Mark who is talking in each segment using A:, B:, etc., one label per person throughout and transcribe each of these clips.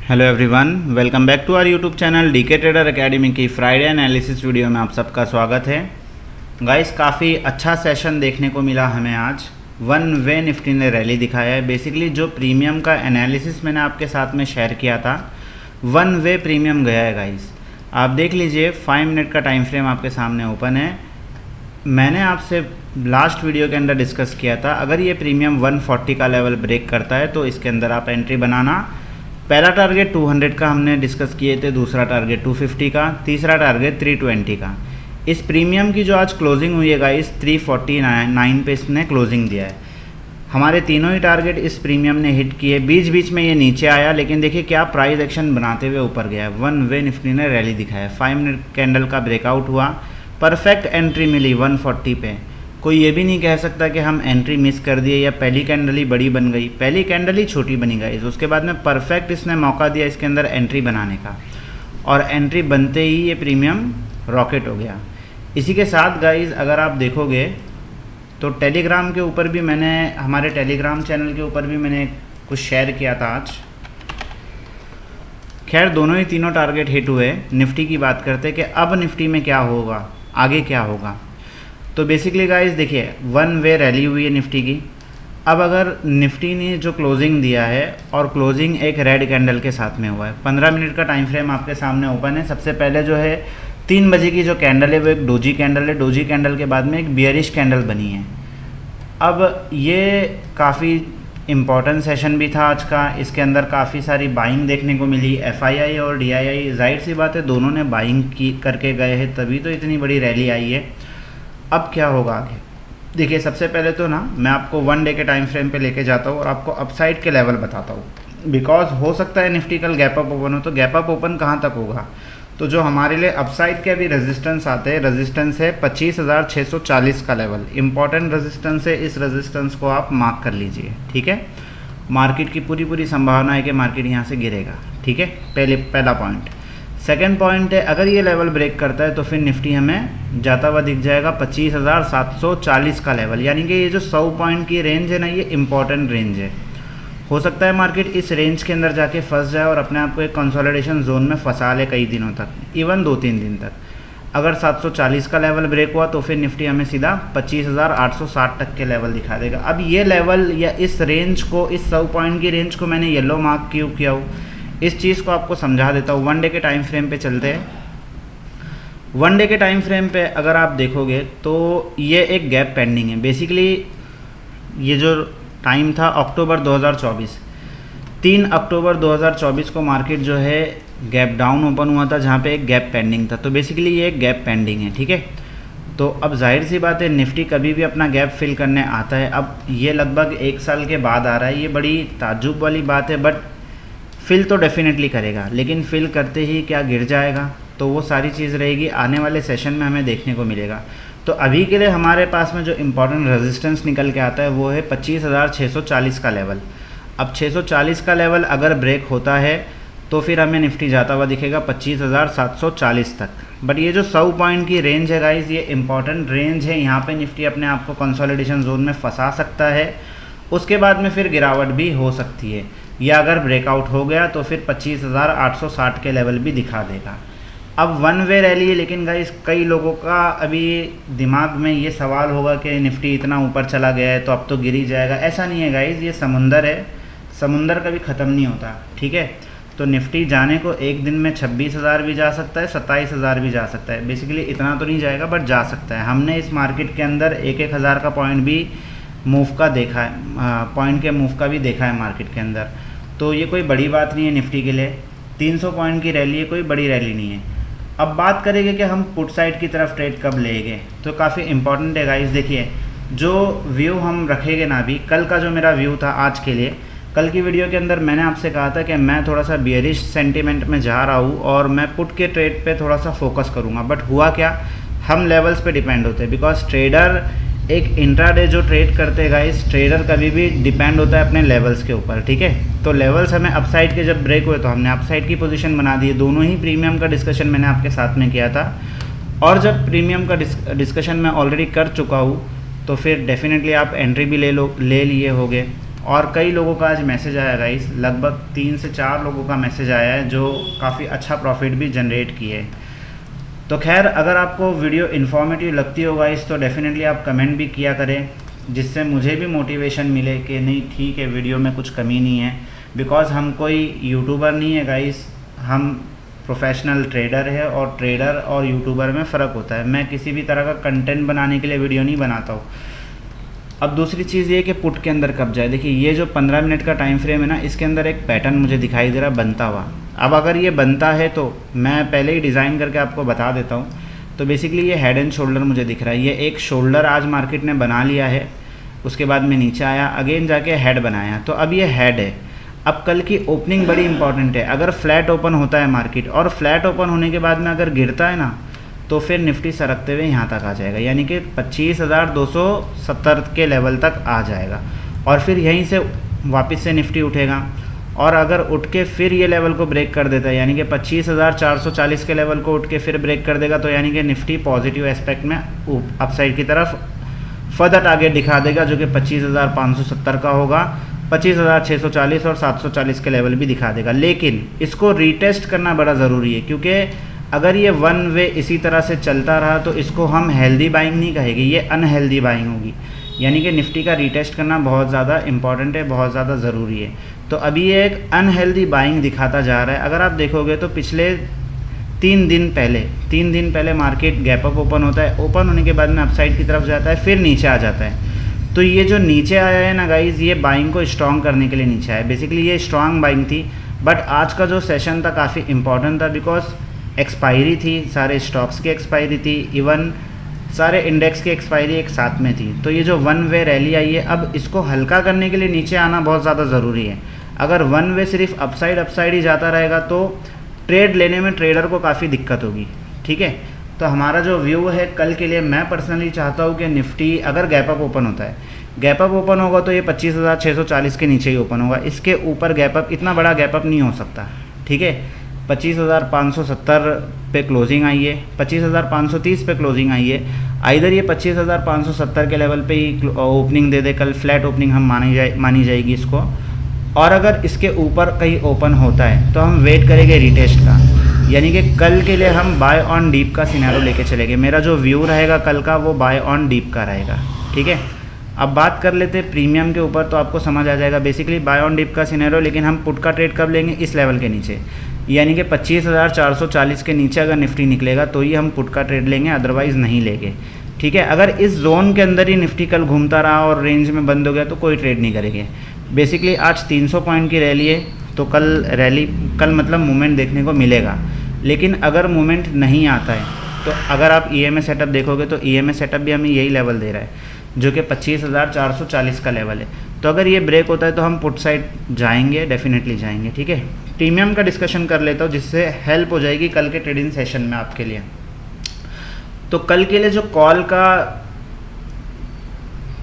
A: Hello everyone, welcome back to our YouTube channel DK trader academy की Friday analysis video में आप सबका स्वागत है। गाइस, काफ़ी अच्छा सेशन देखने को मिला हमें आज। वन वे निफ्टी ने रैली दिखाया है। बेसिकली जो प्रीमियम का एनालिसिस मैंने आपके साथ में शेयर किया था, वन वे प्रीमियम गया है गाइस। आप देख लीजिए, 5 मिनट का टाइम फ्रेम आपके सामने ओपन है। मैंने आपसे लास्ट वीडियो के अंदर डिस्कस किया था, अगर ये प्रीमियम 140 का लेवल ब्रेक करता है तो इसके अंदर आप एंट्री बनाना। पहला टारगेट 200 का हमने डिस्कस किए थे, दूसरा टारगेट 250 का, तीसरा टारगेट 320 का। इस प्रीमियम की जो आज क्लोजिंग हुई है गाइस, 349 पे इसने क्लोजिंग दिया है। हमारे तीनों ही टारगेट इस प्रीमियम ने हिट किए। बीच बीच में ये नीचे आया, लेकिन देखिए क्या प्राइस एक्शन बनाते हुए ऊपर गया। वन वे निफ्टी ने रैली दिखाया। 5 मिनट कैंडल का ब्रेकआउट हुआ, परफेक्ट एंट्री मिली 140 पे। कोई ये भी नहीं कह सकता कि हम एंट्री मिस कर दिए या पहली कैंडल ही बड़ी बन गई। पहली कैंडल ही छोटी बनी गई, उसके बाद में परफेक्ट इसने मौका दिया इसके अंदर एंट्री बनाने का, और एंट्री बनते ही ये प्रीमियम रॉकेट हो गया। इसी के साथ गाइज अगर आप देखोगे तो टेलीग्राम के ऊपर भी मैंने, हमारे टेलीग्राम चैनल के ऊपर भी मैंने कुछ शेयर किया था आज। खैर, दोनों ही तीनों टारगेट हिट हुए। निफ्टी की बात करते कि अब निफ्टी में क्या होगा, आगे क्या होगा। तो बेसिकली गाइस देखिए, वन वे रैली हुई है निफ्टी की। अब अगर निफ्टी ने जो क्लोजिंग दिया है, और क्लोजिंग एक रेड कैंडल के साथ में हुआ है, 15 मिनट का टाइम फ्रेम आपके सामने ओपन है। सबसे पहले जो है 3 बजे की जो कैंडल है वो एक डोजी कैंडल है। डोजी कैंडल के बाद में एक बियरिश कैंडल बनी है। अब ये काफ़ी इम्पॉर्टेंट सेशन भी था आज का। इसके अंदर काफ़ी सारी बाइंग देखने को मिली। FII और DII, जाहिर सी बात है दोनों ने बाइंग की करके गए हैं, तभी तो इतनी बड़ी रैली आई है। अब क्या होगा आगे, देखिए सबसे पहले तो ना मैं आपको 1 डे के टाइम फ्रेम पे लेके जाता हूँ और आपको अपसाइड के लेवल बताता हूँ। बिकॉज हो सकता है निफ्टी कल गैप अप ओपन हो, तो गैप अप ओपन कहाँ तक होगा। तो जो हमारे लिए अपसाइड के अभी रेजिस्टेंस आते हैं, रेजिस्टेंस है 25,640 का लेवल। इंपॉर्टेंट रेजिस्टेंस है, इस रेजिस्टेंस को आप मार्क कर लीजिए, ठीक है। मार्केट की पूरी संभावना है कि मार्केट यहाँ से गिरेगा, ठीक है। पहला पॉइंट। सेकेंड पॉइंट है, अगर ये लेवल ब्रेक करता है तो फिर निफ्टी हमें जाता हुआ दिख जाएगा 25,740 का लेवल। यानी कि ये जो 100 पॉइंट की रेंज है ना, ये इंपॉर्टेंट रेंज है। हो सकता है मार्केट इस रेंज के अंदर जाके फंस जाए और अपने आप को एक कंसोलिडेशन जोन में फंसा ले कई दिनों तक, इवन 2-3 दिन तक। अगर 740 का लेवल ब्रेक हुआ तो फिर निफ्टी हमें सीधा 25,860 तक के लेवल दिखा देगा। अब ये लेवल या इस रेंज को, इस 100 पॉइंट की रेंज को मैंने येलो मार्क क्यों किया हूँ, इस चीज़ को आपको समझा देता हूँ। 1 डे के टाइम फ्रेम पे चलते हैं। 1 डे के टाइम फ्रेम पे अगर आप देखोगे तो ये एक गैप पेंडिंग है। बेसिकली ये जो टाइम था अक्टूबर 2024, 3 अक्टूबर 2024 को मार्केट जो है गैप डाउन ओपन हुआ था, जहाँ पे एक गैप पेंडिंग था। तो बेसिकली ये एक गैप पेंडिंग है, ठीक है। तो अब जाहिर सी बात है निफ्टी कभी भी अपना गैप फिल करने आता है। अब ये लगभग 1 साल के बाद आ रहा है, ये बड़ी ताज्जुब वाली बात है। बट फिल तो डेफिनेटली करेगा, लेकिन फिल करते ही क्या गिर जाएगा, तो वो सारी चीज़ रहेगी आने वाले सेशन में हमें देखने को मिलेगा। तो अभी के लिए हमारे पास में जो इम्पोर्टेंट रेजिस्टेंस निकल के आता है वो है 25,640 का लेवल। अब 640 का लेवल अगर ब्रेक होता है तो फिर हमें निफ्टी जाता हुआ दिखेगा 25,740 तक। बट ये जो 100 पॉइंट की रेंज है गाइज, ये इंपॉर्टेंट रेंज है। यहाँ पे निफ्टी अपने आप को कंसोलिडेशन जोन में फंसा सकता है, उसके बाद में फिर गिरावट भी हो सकती है, या अगर ब्रेकआउट हो गया तो फिर 25,860 के लेवल भी दिखा देगा। अब वन वे रैली है, लेकिन गाइस कई लोगों का अभी दिमाग में ये सवाल होगा कि निफ्टी इतना ऊपर चला गया है तो अब तो गिर ही जाएगा। ऐसा नहीं है गाइस, ये समुंदर है, समुंदर कभी ख़त्म नहीं होता, ठीक है। तो निफ्टी जाने को एक दिन में 26,000 भी जा सकता है, 27,000 भी जा सकता है। बेसिकली इतना तो नहीं जाएगा, बट जा सकता है। हमने इस मार्केट के अंदर 1-1 हज़ार का पॉइंट भी मूव का देखा है, पॉइंट के मूव का भी देखा है मार्केट के अंदर। तो ये कोई बड़ी बात नहीं है निफ्टी के लिए। 300 पॉइंट की रैली है, कोई बड़ी रैली नहीं है। अब बात करेंगे कि हम पुट साइड की तरफ ट्रेड कब लेंगे, तो काफ़ी इंपॉर्टेंट है गाइस। देखिए जो व्यू हम रखेंगे ना, अभी कल का जो मेरा व्यू था आज के लिए, कल की वीडियो के अंदर मैंने आपसे कहा था कि मैं थोड़ा सा बियरिश सेंटीमेंट में जा रहा हूँ और मैं पुट के ट्रेड पे थोड़ा सा फोकस करूँगा। बट हुआ क्या, हम लेवल्स पे डिपेंड होते हैं। बिकॉज ट्रेडर एक इंट्राडे जो ट्रेड करते हैं गाइस, ट्रेडर कभी भी डिपेंड होता है अपने लेवल्स के ऊपर, ठीक है। तो लेवल्स हमें अपसाइड के जब ब्रेक हुए तो हमने अपसाइड की पोजीशन बना दी। दोनों ही प्रीमियम का डिस्कशन मैंने आपके साथ में किया था, और जब प्रीमियम का डिस्कशन मैं ऑलरेडी कर चुका हूँ तो फिर डेफिनेटली आप एंट्री भी ले लिए होगे। और कई लोगों का आज मैसेज आया गाइस, लगभग 3 से 4 लोगों का मैसेज आया है जो काफ़ी अच्छा प्रॉफिट भी जनरेट किए। तो खैर, अगर आपको वीडियो इन्फॉर्मेटिव लगती हो गाइस तो डेफिनेटली आप कमेंट भी किया करें, जिससे मुझे भी मोटिवेशन मिले कि नहीं ठीक है, वीडियो में कुछ कमी नहीं है। बिकॉज़ हम कोई यूट्यूबर नहीं है गाइस, हम प्रोफेशनल ट्रेडर है, और ट्रेडर और यूट्यूबर में फ़र्क होता है। मैं किसी भी तरह का कंटेंट बनाने के लिए वीडियो नहीं बनाता हूँ। अब दूसरी चीज़ ये कि पुट के अंदर कब जाए। देखिए, ये जो 15 मिनट का टाइम फ्रेम है ना, इसके अंदर एक पैटर्न मुझे दिखाई दे रहा बनता हुआ। अब अगर ये बनता है तो मैं पहले ही डिज़ाइन करके आपको बता देता हूँ। तो बेसिकली ये हेड एंड शोल्डर मुझे दिख रहा है। ये एक शोल्डर आज मार्केट ने बना लिया है, उसके बाद में नीचे आया, अगेन जाके हेड बनाया। तो अब ये हेड है। अब कल की ओपनिंग बड़ी इंपॉर्टेंट है। अगर फ्लैट ओपन होता है मार्केट, और फ्लैट ओपन होने के बाद में अगर गिरता है ना, तो फिर निफ्टी सरकते हुए यहाँ तक आ जाएगा, यानी कि 25,270 के लेवल तक आ जाएगा, और फिर यहीं से वापस से निफ्टी उठेगा। और अगर उठ के फिर ये लेवल को ब्रेक कर देता है, यानी कि 25,440 के लेवल को उठ के फिर ब्रेक कर देगा, तो यानी कि निफ्टी पॉजिटिव एस्पेक्ट में अपसाइड की तरफ फर्दर टारगेट दिखा देगा, जो कि 25,570 का होगा, 25,640 और 740 के लेवल भी दिखा देगा। लेकिन इसको रीटेस्ट करना बड़ा ज़रूरी है, क्योंकि अगर ये वन वे इसी तरह से चलता रहा तो इसको हम हेल्दी बाइंग नहीं कहेंगे, ये अनहेल्दी बाइंग होगी। यानी कि निफ्टी का रीटेस्ट करना बहुत ज़्यादा इंपॉर्टेंट है, बहुत ज़्यादा ज़रूरी है। तो अभी ये एक अनहेल्दी बाइंग दिखाता जा रहा है। अगर आप देखोगे तो पिछले 3 दिन पहले मार्केट गैप अप ओपन होता है, ओपन होने के बाद में अपसाइड की तरफ जाता है, फिर नीचे आ जाता है। तो ये जो नीचे आया है ना गाइज़, ये बाइंग को स्ट्रॉन्ग करने के लिए नीचे आया। बेसिकली ये स्ट्रॉन्ग बाइंग थी, बट आज का जो सेशन था काफ़ी इंपॉर्टेंट था, बिकॉज एक्सपायरी थी, सारे स्टॉक्स की एक्सपायरी थी, इवन सारे इंडेक्स की एक्सपायरी एक साथ में थी। तो ये जो वन वे रैली आई है, अब इसको हल्का करने के लिए नीचे आना बहुत ज़्यादा ज़रूरी है। अगर वन वे सिर्फ अपसाइड ही जाता रहेगा तो ट्रेड लेने में ट्रेडर को काफ़ी दिक्कत होगी। ठीक है, तो हमारा जो व्यू है कल के लिए, मैं पर्सनली चाहता हूँ कि निफ्टी अगर गैप अप ओपन होता है, गैप अप ओपन होगा तो ये 25,640 के नीचे ही ओपन होगा। इसके ऊपर गैप अप, इतना बड़ा गैप अप नहीं हो सकता। ठीक है, 25,570 पे क्लोजिंग आई है, 25,530 पे क्लोजिंग आई है। आइधर ये 25,570 के लेवल पे ही ओपनिंग दे दे, कल फ्लैट ओपनिंग हम मानी जाएगी इसको। और अगर इसके ऊपर कहीं ओपन होता है तो हम वेट करेंगे रीटेस्ट का, यानी कि कल के लिए हम बाय ऑन डीप का सिनेरियो लेके चलेंगे। मेरा जो व्यू रहेगा कल का वो बाय ऑन डीप का रहेगा। ठीक है, अब बात कर लेते हैं प्रीमियम के ऊपर, तो आपको समझ आ जाएगा। बेसिकली बाय ऑन डीप का सिनेरियो, लेकिन हम पुट का ट्रेड कब लेंगे? इस लेवल के नीचे, यानी कि 25,440 के नीचे अगर निफ्टी निकलेगा तो ही हम पुट का ट्रेड लेंगे, अदरवाइज़ नहीं लेंगे। ठीक है, अगर इस जोन के अंदर ही निफ्टी कल घूमता रहा और रेंज में बंद हो गया तो कोई ट्रेड नहीं करेंगे। बेसिकली आज 300 पॉइंट की रैली है, तो कल मतलब मूवमेंट देखने को मिलेगा। लेकिन अगर मूवमेंट नहीं आता है तो अगर आप EMA सेटअप देखोगे तो EMA सेटअप भी हमें यही लेवल दे रहा है, जो कि 25,440 का लेवल है। तो अगर ये ब्रेक होता है तो हम पुट साइड जाएंगे, डेफिनेटली जाएंगे। ठीक है, प्रीमियम का डिस्कशन कर लेता हूँ, जिससे हेल्प हो जाएगी कल के ट्रेडिंग सेशन में आपके लिए। तो कल के लिए जो कॉल का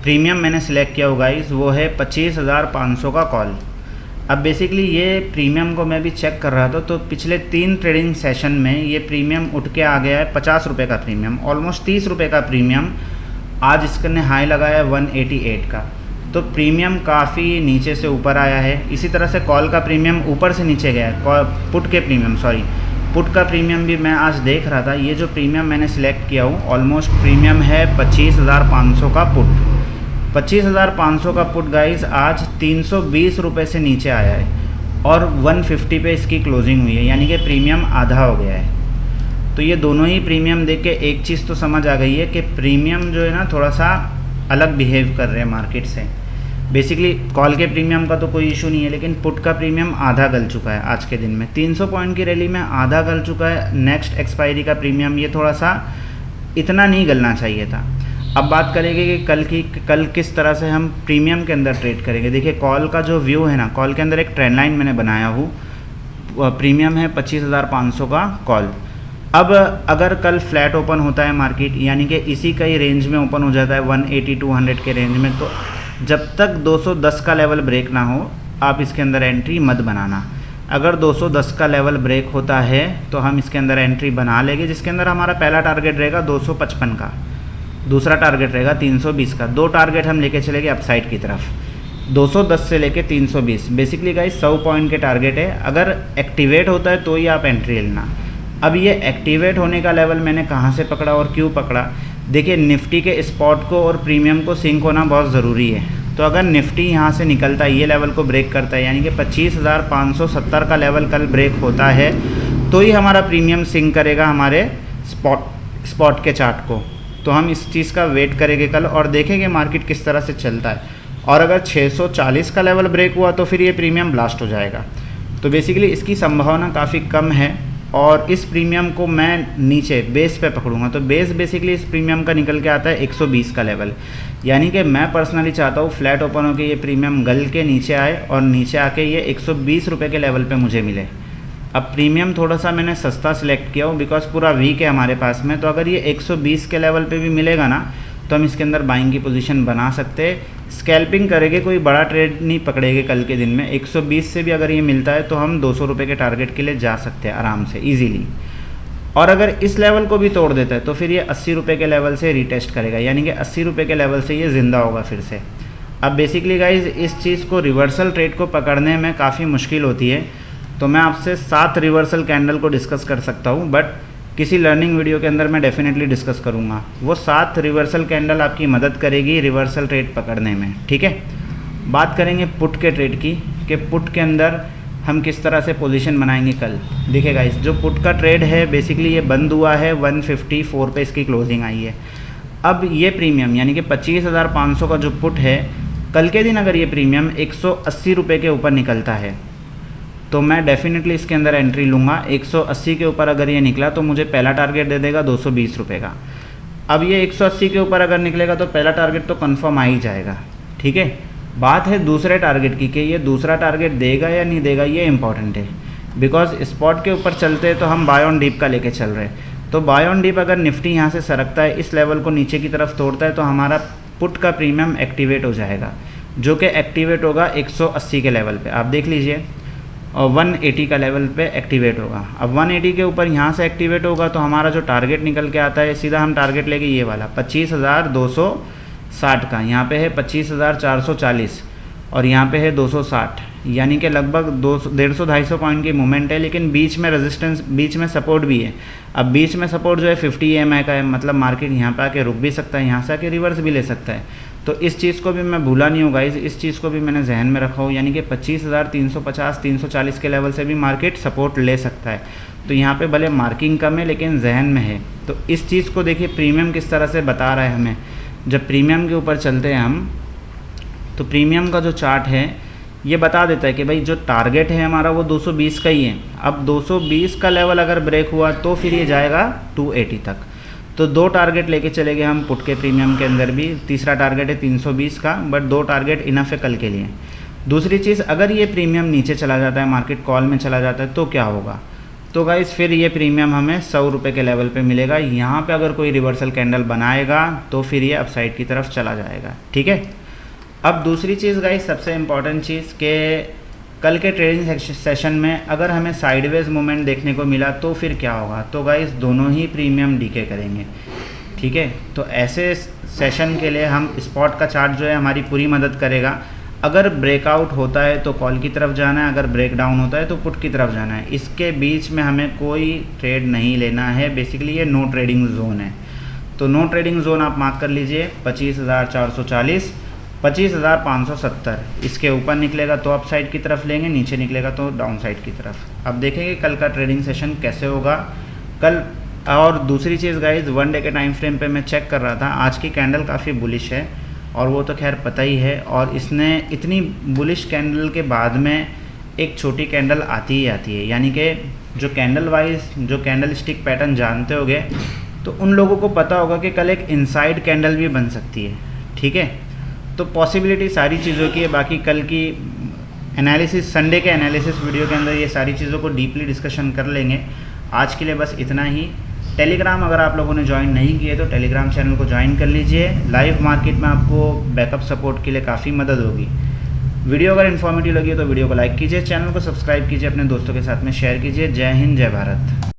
A: प्रीमियम मैंने सिलेक्ट किया होगा गाइस, वो है 25,500 का कॉल। अब बेसिकली ये प्रीमियम को मैं भी चेक कर रहा था, तो पिछले 3 ट्रेडिंग सेशन में ये प्रीमियम उठ के आ गया है 50 रुपये का प्रीमियम, ऑलमोस्ट 30 रुपये का प्रीमियम। आज इसने हाई लगाया है 188 का, तो प्रीमियम काफ़ी नीचे से ऊपर आया है। इसी तरह से कॉल का प्रीमियम ऊपर से नीचे गया है, पुट का प्रीमियम भी मैं आज देख रहा था। ये जो प्रीमियम मैंने सिलेक्ट किया हूँ, ऑलमोस्ट प्रीमियम है 25,500 का पुट। 25,500 का पुट गाइस आज 320 रुपये से नीचे आया है, और 150 पे इसकी क्लोजिंग हुई है, यानी कि प्रीमियम आधा हो गया है। तो ये दोनों ही प्रीमियम देख के एक चीज़ तो समझ आ गई है कि प्रीमियम जो है ना थोड़ा सा अलग बिहेव कर रहे हैं मार्केट से। बेसिकली कॉल के प्रीमियम का तो कोई इशू नहीं है, लेकिन पुट का प्रीमियम आधा गल चुका है आज के दिन में। 300 पॉइंट की रैली में आधा गल चुका है। नेक्स्ट एक्सपायरी का प्रीमियम ये थोड़ा सा इतना नहीं गलना चाहिए था। अब बात करेंगे कि कल किस तरह से हम प्रीमियम के अंदर ट्रेड करेंगे। देखिए, कॉल का जो व्यू है ना, कॉल के अंदर एक ट्रेंड लाइन मैंने बनाया हूँ, प्रीमियम है 25,500 का कॉल। अब अगर कल फ्लैट ओपन होता है मार्केट, यानी कि इसी का ही रेंज में ओपन हो जाता है 180-200 के रेंज में, तो जब तक 210 का लेवल ब्रेक ना हो आप इसके अंदर एंट्री मत बनाना। अगर 210 का लेवल ब्रेक होता है तो हम इसके अंदर एंट्री बना लेंगे, जिसके अंदर हमारा पहला टारगेट रहेगा 255 का, दूसरा टारगेट रहेगा 320 का। 2 टारगेट हम लेके चलेंगे अपसाइड की तरफ। 210 से लेके 320। बेसिकली गाइस 100 पॉइंट के टारगेट है, अगर एक्टिवेट होता है तो ही आप एंट्री लेना। अब ये एक्टिवेट होने का लेवल मैंने कहाँ से पकड़ा और क्यों पकड़ा? देखिए निफ्टी के स्पॉट को और प्रीमियम को सिंक होना बहुत ज़रूरी है। तो अगर निफ्टी यहाँ से निकलता है, ये लेवल को ब्रेक करता है, यानी कि 25,570 का लेवल कल ब्रेक होता है, तो ही हमारा प्रीमियम सिंक करेगा हमारे स्पॉट के चार्ट को। तो हम इस चीज़ का वेट करेंगे कल और देखेंगे मार्केट किस तरह से चलता है। और अगर 640 का लेवल ब्रेक हुआ तो फिर ये प्रीमियम ब्लास्ट हो जाएगा। तो बेसिकली इसकी संभावना काफ़ी कम है और इस प्रीमियम को मैं नीचे बेस पे पकड़ूंगा। तो बेस बेसिकली इस प्रीमियम का निकल के आता है 120 का लेवल, यानी कि मैं पर्सनली चाहता हूँ फ्लैट ओपन होकर ये प्रीमियम गल के नीचे आए और नीचे आके ये 120 रुपये के लेवल पे मुझे मिले। अब प्रीमियम थोड़ा सा मैंने सस्ता सिलेक्ट किया हूँ बिकॉज पूरा वीक है हमारे पास में। तो अगर ये 120 के लेवल पे भी मिलेगा ना तो हम इसके अंदर बाइंग की पोजीशन बना सकते हैं। स्कैल्पिंग करेंगे, कोई बड़ा ट्रेड नहीं पकड़ेंगे कल के दिन में। 120 से भी अगर ये मिलता है तो हम 200 रुपये के टारगेट के लिए जा सकते हैं आराम से ईजीली। और अगर इस लेवल को भी तोड़ देता है तो फिर ये 80 रुपये के लेवल से रीटेस्ट करेगा, यानी कि 80 रुपये के लेवल से ये ज़िंदा होगा फिर से। अब बेसिकली गाइज इस चीज़ को रिवर्सल ट्रेड को पकड़ने में काफ़ी मुश्किल होती है। तो मैं आपसे 7 रिवर्सल कैंडल को डिस्कस कर सकता हूँ, बट किसी लर्निंग वीडियो के अंदर मैं डेफिनेटली डिस्कस करूँगा। वो 7 रिवर्सल कैंडल आपकी मदद करेगी रिवर्सल ट्रेड पकड़ने में, ठीक है। बात करेंगे पुट के ट्रेड की, कि पुट के अंदर हम किस तरह से पोजीशन बनाएंगे कल। देखिए गाइस, जो पुट का ट्रेड है बेसिकली ये बंद हुआ है 154 पे इसकी क्लोजिंग आई है। अब ये प्रीमियम यानी कि 25,500 का जो पुट है, कल के दिन अगर ये प्रीमियम 180 रुपये के ऊपर निकलता है तो मैं डेफिनेटली इसके अंदर एंट्री लूँगा। 180 के ऊपर अगर ये निकला तो मुझे पहला टारगेट दे देगा 220 रुपये का। अब ये 180 के ऊपर अगर निकलेगा तो पहला टारगेट तो कंफर्म आ ही जाएगा, ठीक है। बात है दूसरे टारगेट की कि ये दूसरा टारगेट देगा या नहीं देगा, ये इंपॉर्टेंट है। बिकॉज स्पॉट के ऊपर चलते हैं तो हम बाय ऑन डीप का लेके चल रहे हैं। तो बाय ऑन डीप अगर निफ्टी यहाँ से सरकता है, इस लेवल को नीचे की तरफ तोड़ता है, तो हमारा पुट का प्रीमियम एक्टिवेट हो जाएगा, जो कि एक्टिवेट होगा 180 के लेवल पे। आप देख लीजिए, और 180 का लेवल पे एक्टिवेट होगा। अब 180 के ऊपर यहाँ से एक्टिवेट होगा तो हमारा जो टारगेट निकल के आता है, सीधा हम टारगेट लेके ये वाला 25,260 का, यहाँ पे है 25,440 और यहाँ पे है 260, यानी कि लगभग 150-250 पॉइंट की मूवमेंट है। लेकिन बीच में रेजिस्टेंस, बीच में सपोर्ट भी है। अब बीच में सपोर्ट जो है 50 EMI का है, मतलब मार्केट यहाँ पे आके रुक भी सकता है, यहाँ से आके रिवर्स भी ले सकता है। तो इस चीज़ को भी मैं भूला नहीं हूँ गाइज, इस चीज़ को भी मैंने जहन में रखा हूँ, यानी कि 25,350-340 के लेवल से भी मार्केट सपोर्ट ले सकता है। तो यहाँ पे भले मार्किंग कम है लेकिन जहन में है। तो इस चीज़ को देखिए प्रीमियम किस तरह से बता रहा है हमें। जब प्रीमियम के ऊपर चलते हैं हम, तो प्रीमियम का जो चार्ट है ये बता देता है कि भाई जो टारगेट है हमारा वो 220 का ही है। अब 220 का लेवल अगर ब्रेक हुआ तो फिर ये जाएगा 280 तक। तो 2 टारगेट लेके चले गए हम पुट के प्रीमियम के अंदर भी। तीसरा टारगेट है 320 का, बट 2 टारगेट इनफ है कल के लिए। दूसरी चीज़, अगर ये प्रीमियम नीचे चला जाता है, मार्केट कॉल में चला जाता है, तो क्या होगा? तो गाइस फिर ये प्रीमियम हमें 100 रुपये के लेवल पे मिलेगा। यहाँ पे अगर कोई रिवर्सल कैंडल बनाएगा तो फिर ये अपसाइड की तरफ चला जाएगा, ठीक है। अब दूसरी चीज़ गाइस, सबसे इम्पॉर्टेंट चीज़ के कल के ट्रेडिंग सेशन में अगर हमें साइडवेज मूवमेंट देखने को मिला तो फिर क्या होगा? तो गाइस दोनों ही प्रीमियम डीके करेंगे, ठीक है। तो ऐसे सेशन के लिए हम स्पॉट का चार्ट जो है हमारी पूरी मदद करेगा। अगर ब्रेकआउट होता है तो कॉल की तरफ जाना है, अगर ब्रेक डाउन होता है तो पुट की तरफ जाना है। इसके बीच में हमें कोई ट्रेड नहीं लेना है। बेसिकली ये नो ट्रेडिंग जोन है। तो नो ट्रेडिंग जोन आप मार्क कर लीजिए, 25,440, 25,570। इसके ऊपर निकलेगा तो अप साइड की तरफ लेंगे, नीचे निकलेगा तो डाउन साइड की तरफ। अब देखेंगे कल का ट्रेडिंग सेशन कैसे होगा कल। और दूसरी चीज़ गाइज, 1 डे के टाइम फ्रेम पे मैं चेक कर रहा था, आज की कैंडल काफ़ी बुलिश है और वो तो खैर पता ही है। और इसने इतनी बुलिश कैंडल के बाद में एक छोटी कैंडल आती ही आती है, यानी कि जो कैंडल वाइज, जो कैंडल स्टिक पैटर्न जानते होंगे तो उन लोगों को पता होगा कि कल एक इनसाइड कैंडल भी बन सकती है, ठीक है। तो पॉसिबिलिटी सारी चीज़ों की है। बाकी कल की एनालिसिस, संडे के एनालिसिस वीडियो के अंदर ये सारी चीज़ों को डीपली डिस्कशन कर लेंगे। आज के लिए बस इतना ही। टेलीग्राम अगर आप लोगों ने ज्वाइन नहीं किए तो टेलीग्राम चैनल को ज्वाइन कर लीजिए। लाइव मार्केट में आपको बैकअप सपोर्ट के लिए काफ़ी मदद होगी। वीडियो अगर इन्फॉर्मेटिव लगी तो वीडियो को लाइक कीजिए, चैनल को सब्सक्राइब कीजिए, अपने दोस्तों के साथ में शेयर कीजिए। जय हिंद, जय भारत।